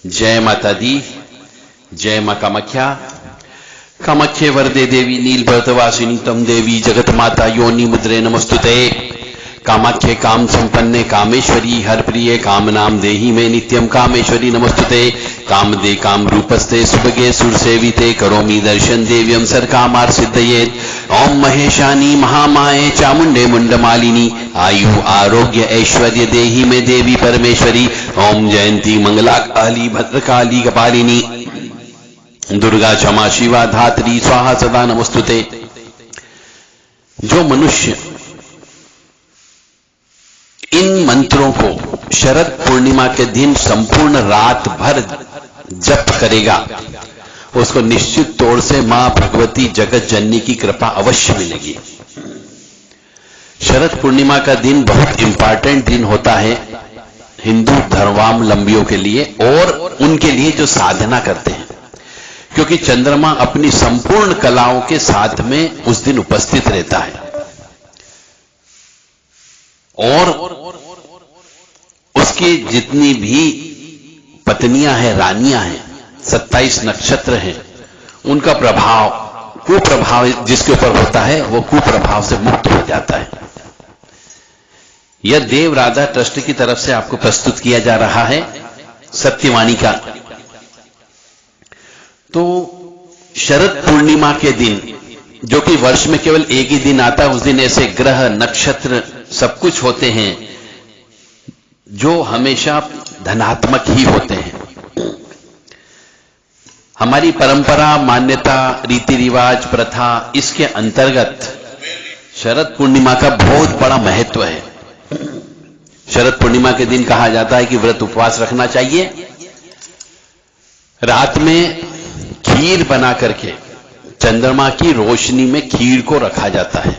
जय माता दी, जय मां कामाख्या। कामाख्ये वरदे देवी नीलभृतवासिनी तम देवी जगत माता योनि मुद्रे नमस्तुते। कामाख्ये काम संपन्ने कामेश्वरी हर प्रिय काम नाम देहि में नित्यम कामेश्वरी नमस्तुते। काम दे काम रूपस्ते सुभगे सुर सेविते करोमि दर्शन देव्यम सर कामार सिद्धयेत। ओम महेशानी महामाये चामुंडे मुंडमालिनी आयु आरोग्य ऐश्वर्य देहि में देवी परमेश्वरी। ओम जयंती मंगला काली भद्रकाली कपालिनी दुर्गा क्षमा शिवा धात्री स्वाहा सदा नमस्तुते। जो मनुष्य इन मंत्रों को शरद पूर्णिमा के दिन संपूर्ण रात भर जप करेगा उसको निश्चित तौर से मां भगवती जगत जननी की कृपा अवश्य मिलेगी। शरद पूर्णिमा का दिन बहुत इंपॉर्टेंट दिन होता है हिंदू धर्मावलंबियों के लिए और उनके लिए जो साधना करते हैं, क्योंकि चंद्रमा अपनी संपूर्ण कलाओं के साथ में उस दिन उपस्थित रहता है और उसकी जितनी भी पत्नियां हैं, रानियां हैं, 27 नक्षत्र हैं, उनका प्रभाव कुप्रभाव जिसके ऊपर होता है वो कुप्रभाव से मुक्त हो जाता है। यह देव राधा ट्रस्ट की तरफ से आपको प्रस्तुत किया जा रहा है सत्यवाणी का। तो शरद पूर्णिमा के दिन, जो कि वर्ष में केवल एक ही दिन आता है, उस दिन ऐसे ग्रह नक्षत्र सब कुछ होते हैं जो हमेशा धनात्मक ही होते हैं। हमारी परंपरा, मान्यता, रीति रिवाज, प्रथा, इसके अंतर्गत शरद पूर्णिमा का बहुत बड़ा महत्व है। शरद पूर्णिमा के दिन कहा जाता है कि व्रत उपवास रखना चाहिए। रात में खीर बना करके चंद्रमा की रोशनी में खीर को रखा जाता है।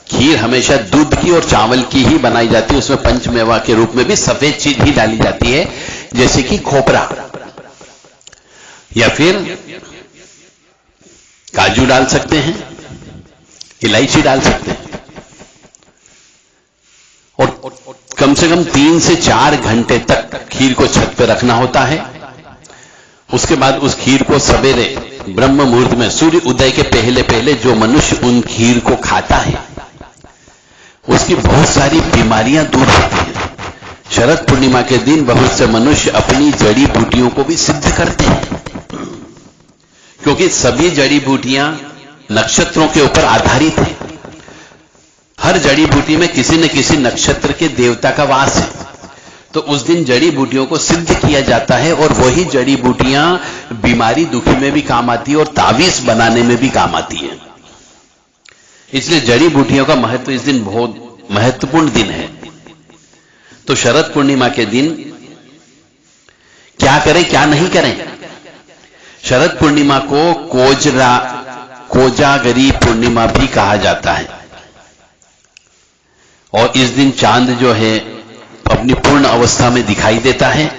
खीर हमेशा दूध की और चावल की ही बनाई जाती है। उसमें पंचमेवा के रूप में भी सफेद चीज ही डाली जाती है, जैसे कि खोपरा या फिर काजू डाल सकते हैं, इलायची डाल सकते हैं। और कम से कम 3 से 4 घंटे तक खीर को छत पर रखना होता है। उसके बाद उस खीर को सवेरे ब्रह्म मुहूर्त में सूर्य उदय के पहले पहले जो मनुष्य उन खीर को खाता है उसकी बहुत सारी बीमारियां दूर होती हैं। शरद पूर्णिमा के दिन बहुत से मनुष्य अपनी जड़ी बूटियों को भी सिद्ध करते हैं, क्योंकि सभी जड़ी बूटियां नक्षत्रों के ऊपर आधारित हैं। हर जड़ी बूटी में किसी न किसी नक्षत्र के देवता का वास है। तो उस दिन जड़ी बूटियों को सिद्ध किया जाता है और वही जड़ी बूटियां बीमारी दुखी में भी काम आती है और तावीज बनाने में भी काम आती है। इसलिए जड़ी बूटियों का महत्व इस दिन बहुत महत्वपूर्ण दिन है। तो शरद पूर्णिमा के दिन क्या करें क्या नहीं करें? शरद पूर्णिमा को कोजागरी पूर्णिमा भी कहा जाता है और इस दिन चांद जो है अपनी पूर्ण अवस्था में दिखाई देता है।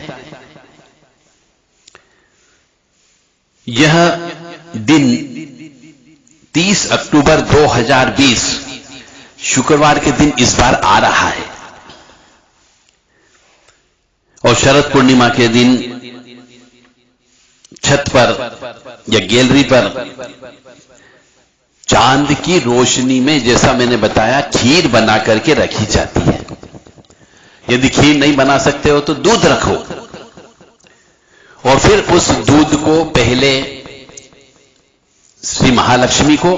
यह दिन 30 अक्टूबर 2020 शुक्रवार के दिन इस बार आ रहा है और शरद पूर्णिमा के दिन छत पर या गैलरी पर चांद की रोशनी में, जैसा मैंने बताया, खीर बना करके रखी जाती है। यदि खीर नहीं बना सकते हो तो दूध रखो और फिर उस दूध को पहले श्री महालक्ष्मी को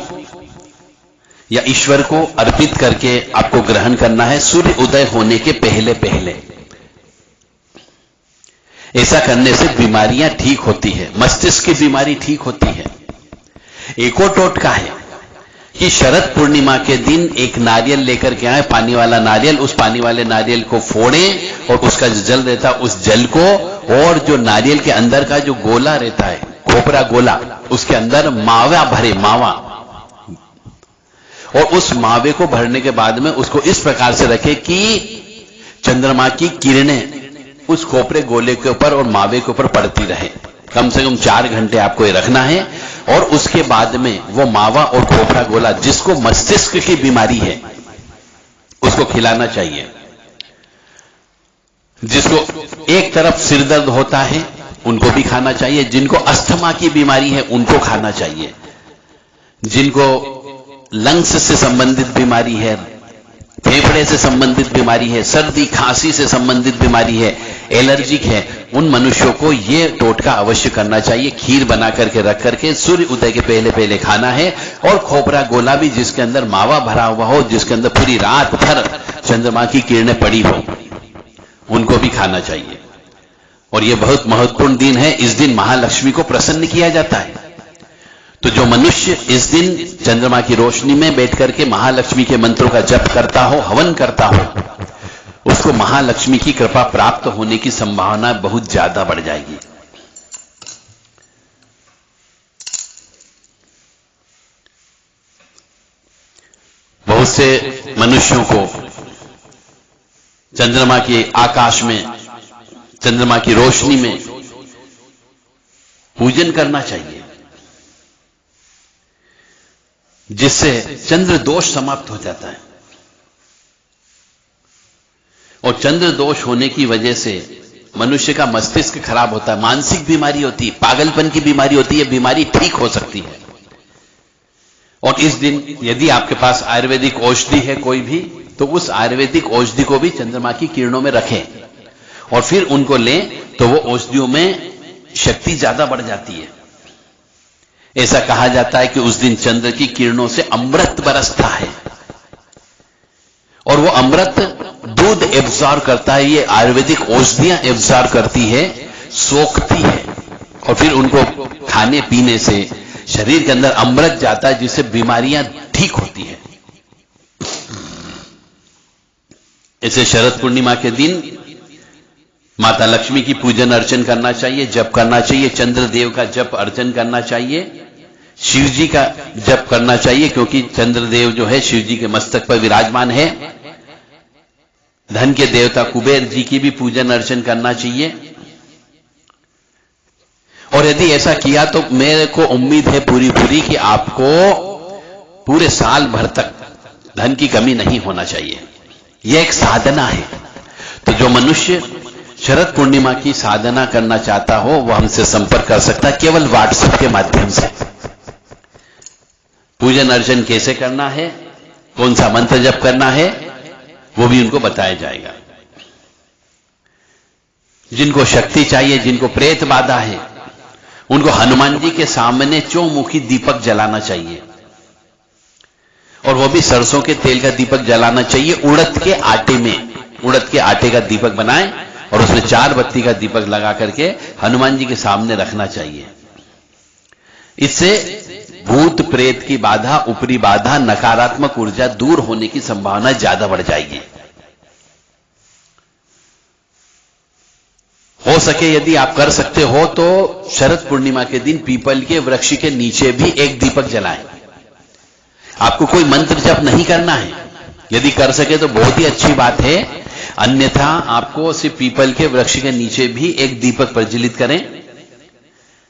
या ईश्वर को अर्पित करके आपको ग्रहण करना है सूर्य उदय होने के पहले पहले। ऐसा करने से बीमारियां ठीक होती है, मस्तिष्क की बीमारी ठीक होती है। एक और टोटका है कि शरद पूर्णिमा के दिन एक नारियल लेकर के आए, पानी वाला नारियल। उस पानी वाले नारियल को फोड़ें और उसका जो जल रहता है उस जल को, और जो नारियल के अंदर का जो गोला रहता है, खोपरा गोला, उसके अंदर मावा भरे, मावा, और उस मावे को भरने के बाद में उसको इस प्रकार से रखें कि चंद्रमा की किरणें उस खोपरे गोले के ऊपर और मावे के ऊपर पड़ती रहे। कम से कम 4 घंटे आपको ये रखना है और उसके बाद में वो मावा और खोपरा गोला, जिसको मस्तिष्क की बीमारी है, उसको खिलाना चाहिए। जिसको एक तरफ सिर दर्द होता है, उनको भी खाना चाहिए। जिनको अस्थमा की बीमारी है उनको खाना चाहिए। जिनको लंग्स से संबंधित बीमारी है, फेफड़े से संबंधित बीमारी है, सर्दी खांसी से संबंधित बीमारी है, एलर्जिक है, उन मनुष्यों को यह टोटका अवश्य करना चाहिए। खीर बना करके रख करके सूर्य उदय के पहले पहले खाना है। और खोपरा गोला भी जिसके अंदर मावा भरा हुआ हो, जिसके अंदर पूरी रात भर चंद्रमा की किरणें पड़ी हो, उनको भी खाना चाहिए। और यह बहुत महत्वपूर्ण दिन है। इस दिन महालक्ष्मी को प्रसन्न किया जाता है। तो जो मनुष्य इस दिन चंद्रमा की रोशनी में बैठ करके महालक्ष्मी के मंत्रों का जप करता हो, हवन करता हो, उसको महालक्ष्मी की कृपा प्राप्त होने की संभावना बहुत ज्यादा बढ़ जाएगी। बहुत से मनुष्यों को चंद्रमा के आकाश में, चंद्रमा की रोशनी में पूजन करना चाहिए, जिससे चंद्र दोष समाप्त हो जाता है। और चंद्र दोष होने की वजह से मनुष्य का मस्तिष्क खराब होता है, मानसिक बीमारी होती है, पागलपन की बीमारी होती है, बीमारी ठीक हो सकती है। और इस दिन यदि आपके पास आयुर्वेदिक औषधि है कोई भी, तो उस आयुर्वेदिक औषधि को भी चंद्रमा की किरणों में रखें और फिर उनको लें, तो वो औषधियों में शक्ति ज्यादा बढ़ जाती है। ऐसा कहा जाता है कि उस दिन चंद्र की किरणों से अमृत बरसता है और वो अमृत दूध एब्जॉर्ब करता है। ये आयुर्वेदिक औषधियां एब्जॉर्ब करती है, सोखती है और फिर उनको खाने पीने से शरीर के अंदर अमृत जाता है, जिससे बीमारियां ठीक होती है। ऐसे शरद पूर्णिमा के दिन माता लक्ष्मी की पूजन अर्चन करना चाहिए, जप करना चाहिए, चंद्रदेव का जप अर्चन करना चाहिए, शिव जी का जप करना चाहिए, क्योंकि चंद्रदेव जो है शिव जी के मस्तक पर विराजमान है। धन के देवता कुबेर जी की भी पूजन अर्चन करना चाहिए। और यदि ऐसा किया तो मेरे को उम्मीद है पूरी पूरी कि आपको पूरे साल भर तक धन की कमी नहीं होना चाहिए। यह एक साधना है। तो जो मनुष्य शरद पूर्णिमा की साधना करना चाहता हो वह हमसे संपर्क कर सकता है, केवल व्हाट्सएप के माध्यम से। पूजन अर्चन कैसे करना है, कौन सा मंत्र जप करना है, वो भी उनको बताया जाएगा। जिनको शक्ति चाहिए, जिनको प्रेत बाधा है, उनको हनुमान जी के सामने चौमुखी दीपक जलाना चाहिए और वो भी सरसों के तेल का दीपक जलाना चाहिए। उड़द के आटे में, उड़द के आटे का दीपक बनाएं और उसमें 4 बत्ती का दीपक लगा करके हनुमान जी के सामने रखना चाहिए। इससे भूत प्रेत की बाधा, ऊपरी बाधा, नकारात्मक ऊर्जा दूर होने की संभावना ज्यादा बढ़ जाएगी। हो सके यदि आप कर सकते हो तो शरद पूर्णिमा के दिन पीपल के वृक्ष के नीचे भी एक दीपक जलाएं। आपको कोई मंत्र जप नहीं करना है, यदि कर सके तो बहुत ही अच्छी बात है, अन्यथा आपको सिर्फ पीपल के वृक्ष के नीचे भी एक दीपक प्रज्वलित करें,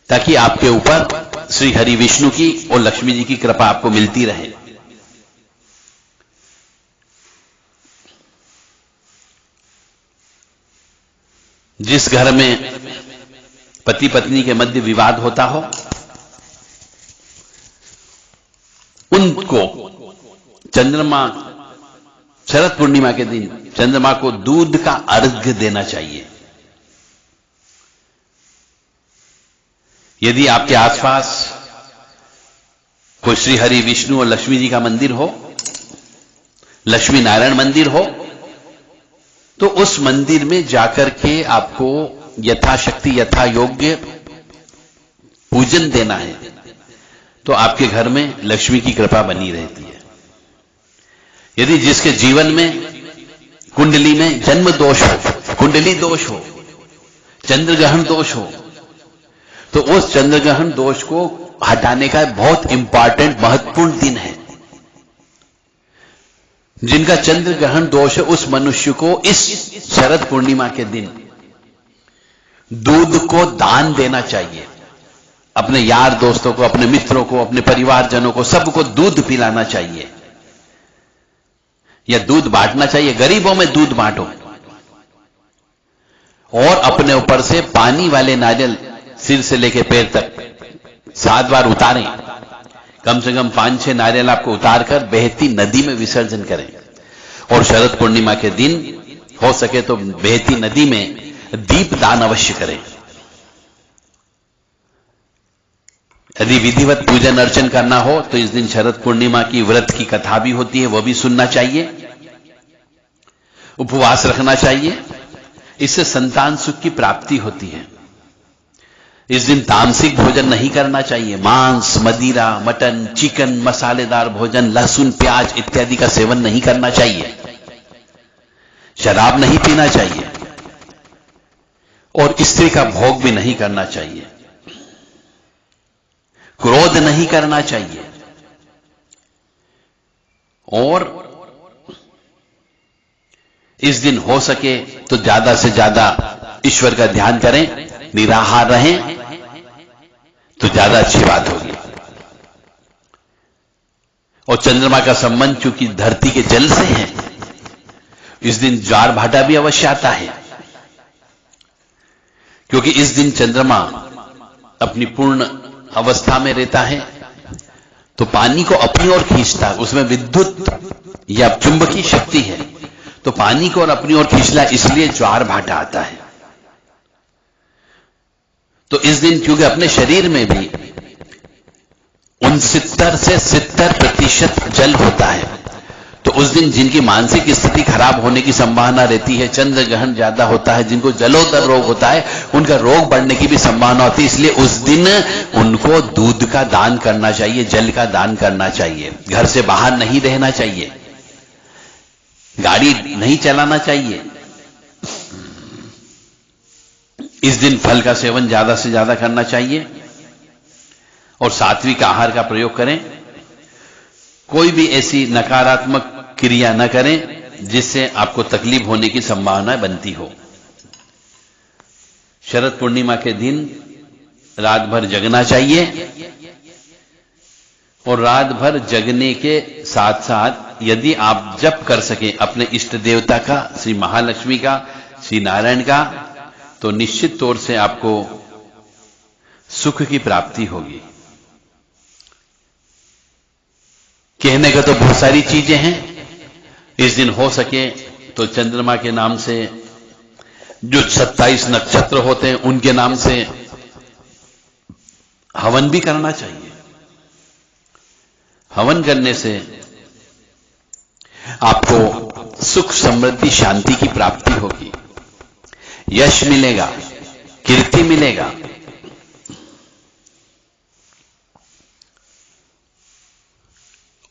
ताकि आपके ऊपर श्री हरि विष्णु की और लक्ष्मी जी की कृपा आपको मिलती रहे। जिस घर में पति पत्नी के मध्य विवाद होता हो, उनको चंद्रमा, शरद पूर्णिमा के दिन चंद्रमा को दूध का अर्घ्य देना चाहिए। यदि आपके आसपास कोई श्री हरि विष्णु और लक्ष्मी जी का मंदिर हो, लक्ष्मी नारायण मंदिर हो, तो उस मंदिर में जाकर के आपको यथाशक्ति यथा योग्य पूजन देना है, तो आपके घर में लक्ष्मी की कृपा बनी रहती है। यदि जिसके जीवन में कुंडली में जन्म दोष हो, कुंडली दोष हो, चंद्रग्रहण दोष हो, तो उस चंद्रग्रहण दोष को हटाने का बहुत इंपॉर्टेंट महत्वपूर्ण दिन है। जिनका चंद्रग्रहण दोष है उस मनुष्य को इस शरद पूर्णिमा के दिन दूध को दान देना चाहिए। अपने यार दोस्तों को, अपने मित्रों को, अपने परिवारजनों को, सबको दूध पिलाना चाहिए या दूध बांटना चाहिए। गरीबों में दूध बांटो और अपने ऊपर से पानी वाले नारियल सिर से लेके पैर तक 7 बार उतारें। कम से कम 5-6 नारियल आपको उतारकर बहती नदी में विसर्जन करें। और शरद पूर्णिमा के दिन हो सके तो बहती नदी में दीप दान अवश्य करें। यदि विधिवत पूजन अर्चन करना हो तो इस दिन शरद पूर्णिमा की व्रत की कथा भी होती है, वह भी सुनना चाहिए। उपवास रखना चाहिए, इससे संतान सुख की प्राप्ति होती है। इस दिन तामसिक भोजन नहीं करना चाहिए। मांस, मदिरा, मटन, चिकन, मसालेदार भोजन, लहसुन, प्याज इत्यादि का सेवन नहीं करना चाहिए। शराब नहीं पीना चाहिए और स्त्री का भोग भी नहीं करना चाहिए। क्रोध नहीं करना चाहिए और इस दिन हो सके तो ज्यादा से ज्यादा ईश्वर का ध्यान करें। निराहार रहें तो ज्यादा अच्छी बात होगी। और चंद्रमा का संबंध चूंकि धरती के जल से है, इस दिन ज्वार भाटा भी अवश्य आता है, क्योंकि इस दिन चंद्रमा अपनी पूर्ण अवस्था में रहता है तो पानी को अपनी ओर खींचता है। उसमें विद्युत या चुंबकीय शक्ति है, तो पानी को और अपनी ओर खींचला, इसलिए ज्वार भाटा आता है। तो इस दिन क्योंकि अपने शरीर में भी 69 से 70% जल होता है, तो उस दिन जिनकी मानसिक स्थिति खराब होने की संभावना रहती है, चंद्र ग्रहण ज्यादा होता है, जिनको जलोदर रोग होता है, उनका रोग बढ़ने की भी संभावना होती है। इसलिए उस दिन उनको दूध का दान करना चाहिए, जल का दान करना चाहिए। घर से बाहर नहीं रहना चाहिए, गाड़ी नहीं चलाना चाहिए। इस दिन फल का सेवन ज्यादा से ज्यादा करना चाहिए और सात्विक आहार का प्रयोग करें। कोई भी ऐसी नकारात्मक क्रिया न करें जिससे आपको तकलीफ होने की संभावना बनती हो। शरद पूर्णिमा के दिन रात भर जगना चाहिए और रात भर जगने के साथ साथ यदि आप जप कर सकें अपने इष्ट देवता का, श्री महालक्ष्मी का, श्री नारायण का, तो निश्चित तौर से आपको सुख की प्राप्ति होगी। कहने का तो बहुत सारी चीजें हैं। इस दिन हो सके तो चंद्रमा के नाम से जो 27 नक्षत्र होते हैं उनके नाम से हवन भी करना चाहिए। हवन करने से आपको सुख, समृद्धि, शांति की प्राप्ति होगी, यश मिलेगा, कीर्ति मिलेगा।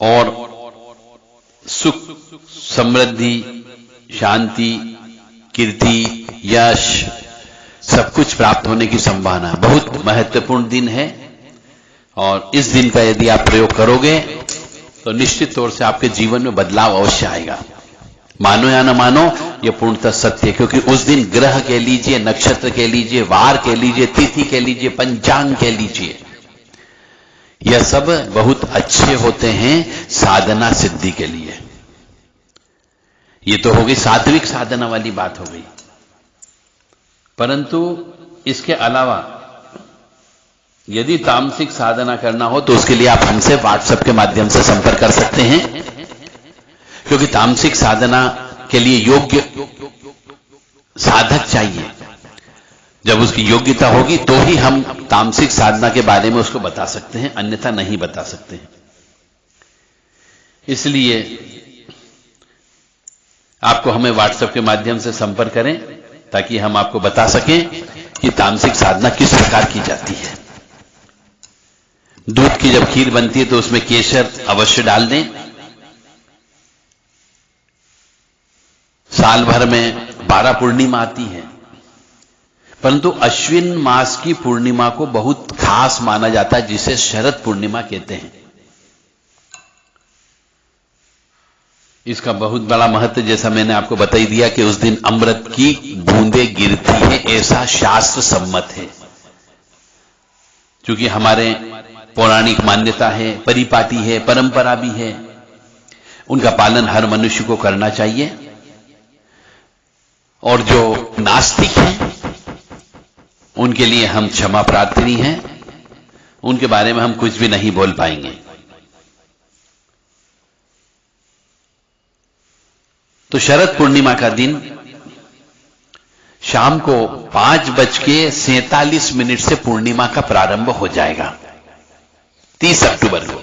और सुख, समृद्धि, शांति, कीर्ति, यश सब कुछ प्राप्त होने की संभावना है। बहुत महत्वपूर्ण दिन है और इस दिन का यदि आप प्रयोग करोगे तो निश्चित तौर से आपके जीवन में बदलाव अवश्य आएगा। मानो या न मानो, यह पूर्णतः सत्य है, क्योंकि उस दिन ग्रह के लीजिए, नक्षत्र के लीजिए, वार के लीजिए, तिथि के लीजिए, पंचांग के लीजिए, यह सब बहुत अच्छे होते हैं साधना सिद्धि के लिए। ये तो हो गई सात्विक साधना वाली बात हो गई, परंतु इसके अलावा यदि तामसिक साधना करना हो तो उसके लिए आप हमसे व्हाट्सएप के माध्यम से संपर्क कर सकते हैं, क्योंकि तामसिक साधना के लिए योग्य साधक चाहिए। जब उसकी योग्यता होगी तो ही हम तामसिक साधना के बारे में उसको बता सकते हैं, अन्यथा नहीं बता सकते हैं। इसलिए आपको हमें व्हाट्सएप के माध्यम से संपर्क करें ताकि हम आपको बता सकें कि तामसिक साधना किस प्रकार की जाती है। दूध की जब खीर बनती है तो उसमें केसर अवश्य डाल दें। साल भर में 12 पूर्णिमा आती है, परंतु अश्विन मास की पूर्णिमा को बहुत खास माना जाता है, जिसे शरद पूर्णिमा कहते हैं। इसका बहुत बड़ा महत्व, जैसा मैंने आपको बता ही दिया कि उस दिन अमृत की बूंदें गिरती है, ऐसा शास्त्र सम्मत है। क्योंकि हमारे पौराणिक मान्यता है, परिपाटी है, परंपरा भी है, उनका पालन हर मनुष्य को करना चाहिए। और जो नास्तिक हैं उनके लिए हम क्षमा प्रार्थी हैं, उनके बारे में हम कुछ भी नहीं बोल पाएंगे। तो शरद पूर्णिमा का दिन शाम को 5:47 से पूर्णिमा का प्रारंभ हो जाएगा 30 अक्टूबर को।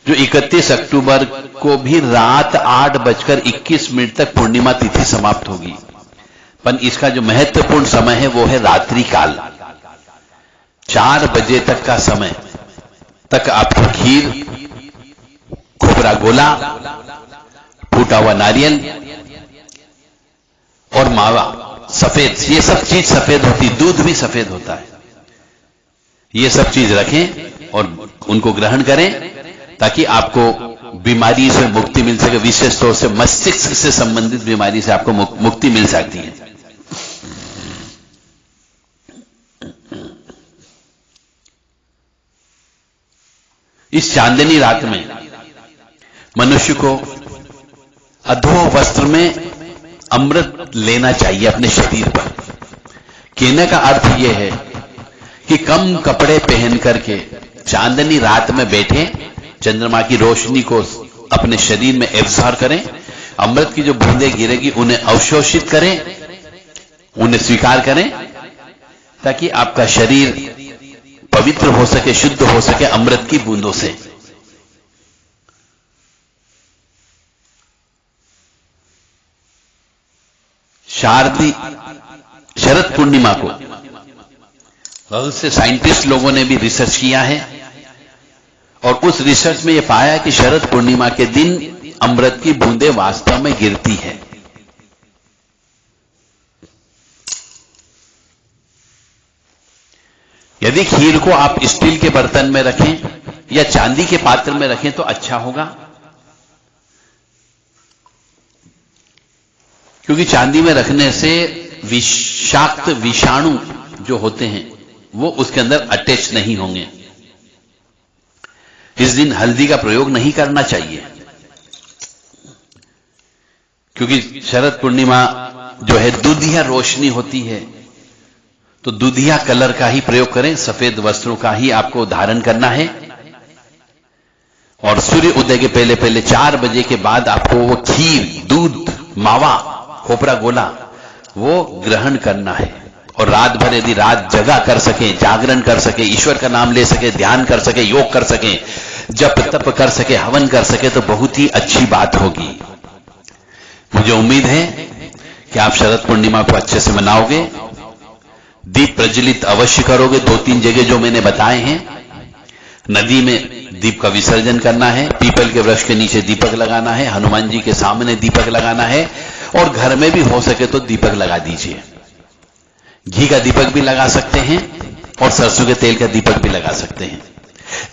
जो 31 अक्टूबर को भी रात 8:21 तक पूर्णिमा तिथि समाप्त होगी। पर इसका जो महत्वपूर्ण समय है वो है रात्रि काल। 4 बजे तक का समय तक आपको खीर, खोपरा गोला, फूटा हुआ नारियल और मावा, सफेद, ये सब चीज सफेद होती, दूध भी सफेद होता है, ये सब चीज रखें और उनको ग्रहण करें ताकि आपको बीमारी से मुक्ति मिल सके। विशेष तौर से मस्तिष्क से संबंधित बीमारी से आपको मुक्ति मिल सकती है। इस चांदनी रात में मनुष्य को अधो वस्त्र में अमृत लेना चाहिए अपने शरीर पर। कहने का अर्थ यह है कि कम कपड़े पहन करके चांदनी रात में बैठे, चंद्रमा की रोशनी को अपने शरीर में एब्जॉर्ब करें, अमृत की जो बूंदें गिरेगी उन्हें अवशोषित करें, उन्हें स्वीकार करें, ताकि आपका शरीर पवित्र हो सके, शुद्ध हो सके अमृत की बूंदों से। शारदी शरद पूर्णिमा को बहुत से साइंटिस्ट लोगों ने भी रिसर्च किया है और उस रिसर्च में यह पाया कि शरद पूर्णिमा के दिन अमृत की बूंदें वास्तव में गिरती है। यदि खीर को आप स्टील के बर्तन में रखें या चांदी के पात्र में रखें तो अच्छा होगा, क्योंकि चांदी में रखने से विषाक्त विषाणु जो होते हैं वो उसके अंदर अटैच नहीं होंगे। इस दिन हल्दी का प्रयोग नहीं करना चाहिए, क्योंकि शरद पूर्णिमा जो है दूधिया रोशनी होती है, तो दूधिया कलर का ही प्रयोग करें, सफेद वस्त्रों का ही आपको धारण करना है। और सूर्य उदय के पहले पहले 4 बजे के बाद आपको वो खीर, दूध, मावा, खोपरा गोला वो ग्रहण करना है। और रात भर यदि रात जगा कर सके, जागरण कर सके, ईश्वर का नाम ले सके, ध्यान कर सके, योग कर सके, जप तप कर सके, हवन कर सके तो बहुत ही अच्छी बात होगी। मुझे उम्मीद है कि आप शरद पूर्णिमा को अच्छे से मनाओगे। दीप प्रज्वलित अवश्य करोगे 2-3 जगह जो मैंने बताए हैं। नदी में दीप का विसर्जन करना है, पीपल के वृक्ष के नीचे दीपक लगाना है, हनुमान जी के सामने दीपक लगाना है और घर में भी हो सके तो दीपक लगा दीजिए। घी का दीपक भी लगा सकते हैं और सरसों के तेल का दीपक भी लगा सकते हैं,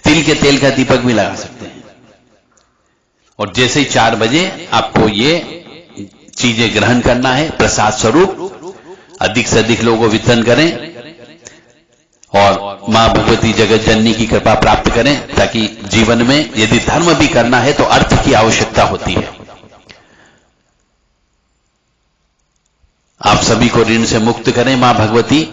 तिल के तेल का दीपक भी लगा सकते हैं। और जैसे ही 4 बजे आपको ये चीजें ग्रहण करना है, प्रसाद स्वरूप अधिक से अधिक लोगों को वितरण करें और मां भगवती जगत जननी की कृपा प्राप्त करें, ताकि जीवन में यदि धर्म भी करना है तो अर्थ की आवश्यकता होती है। आप सभी को ऋण से मुक्त करें मां भगवती।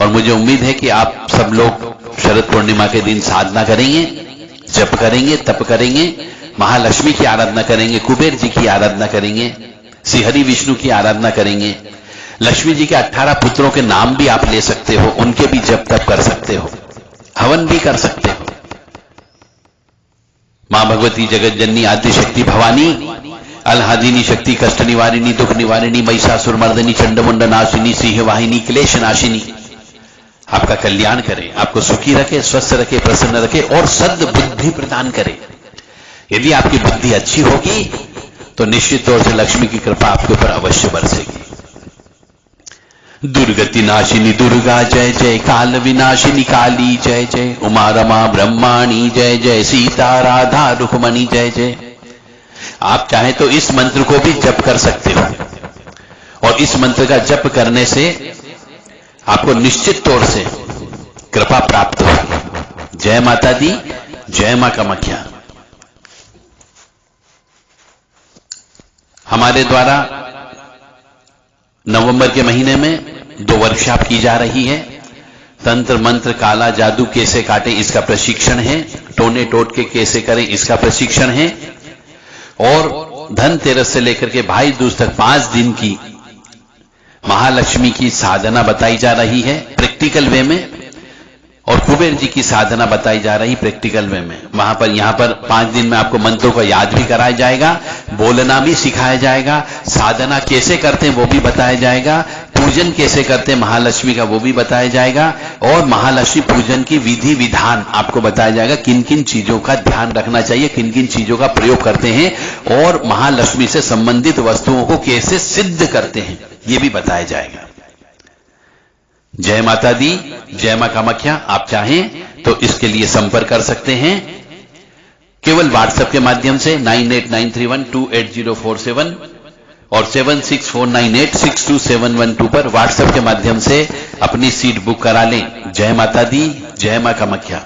और मुझे उम्मीद है कि आप सब लोग शरद पूर्णिमा के दिन साधना करेंगे, जप करेंगे, तप करेंगे, महालक्ष्मी की आराधना करेंगे, कुबेर जी की आराधना करेंगे, श्री हरि विष्णु की आराधना करेंगे। लक्ष्मी जी के 18 पुत्रों के नाम भी आप ले सकते हो, उनके भी जप तप कर सकते हो, हवन भी कर सकते हो। मां भगवती जगत जननी आदि शक्ति भवानी, अलहादिनी शक्ति, कष्ट निवारिणी, दुख निवारिणी, महिषासुर मर्दिनी, चंडमुंड नाशिनी, सिंह वाहिनी, क्लेश नाशिनी आपका कल्याण करे, आपको सुखी रखे, स्वस्थ रखे, प्रसन्न रखे और सद्बुद्धि प्रदान करे। यदि आपकी बुद्धि अच्छी होगी तो निश्चित तौर से लक्ष्मी की कृपा आपके ऊपर अवश्य बरसेगी। दुर्गति नाशिनी दुर्गा जय जय, काल विनाशिनी काली जय जय, उमा रमा ब्रह्माणी जय जय, सीता राधा रुक्मणी जय जय। आप चाहे तो इस मंत्र को भी जप कर सकते हो और इस मंत्र का जप करने से आपको निश्चित तौर से कृपा प्राप्त होगी। जय माता दी, जय मां कामाख्या। हमारे द्वारा नवंबर के महीने में 2 वर्कशॉप की जा रही है। तंत्र मंत्र काला जादू कैसे काटे इसका प्रशिक्षण है। टोने टोटके कैसे करें इसका प्रशिक्षण है। और धनतेरस से लेकर के भाई दूज तक 5 दिन की महालक्ष्मी की साधना बताई जा रही है प्रैक्टिकल वे में, और कुबेर जी की साधना बताई जा रही प्रैक्टिकल वे में। वहां पर यहां पर 5 दिन में आपको मंत्रों को याद भी कराया जाएगा, बोलना भी सिखाया जाएगा, साधना कैसे करते हैं वो भी बताया जाएगा, पूजन कैसे करते हैं महालक्ष्मी का वो भी बताया जाएगा, और महालक्ष्मी पूजन की विधि विधान आपको बताया जाएगा। किन किन चीजों का ध्यान रखना चाहिए, किन किन चीजों का प्रयोग करते हैं, और महालक्ष्मी से संबंधित वस्तुओं को कैसे सिद्ध करते हैं ये भी बताया जाएगा। जय माता दी, जय मां कामाख्या। आप चाहें तो इसके लिए संपर्क कर सकते हैं केवल व्हाट्सएप के माध्यम से 9893128047 और 7649862712 पर व्हाट्सएप के माध्यम से अपनी सीट बुक करा लें। जय माता दी, जय मां कामाख्या।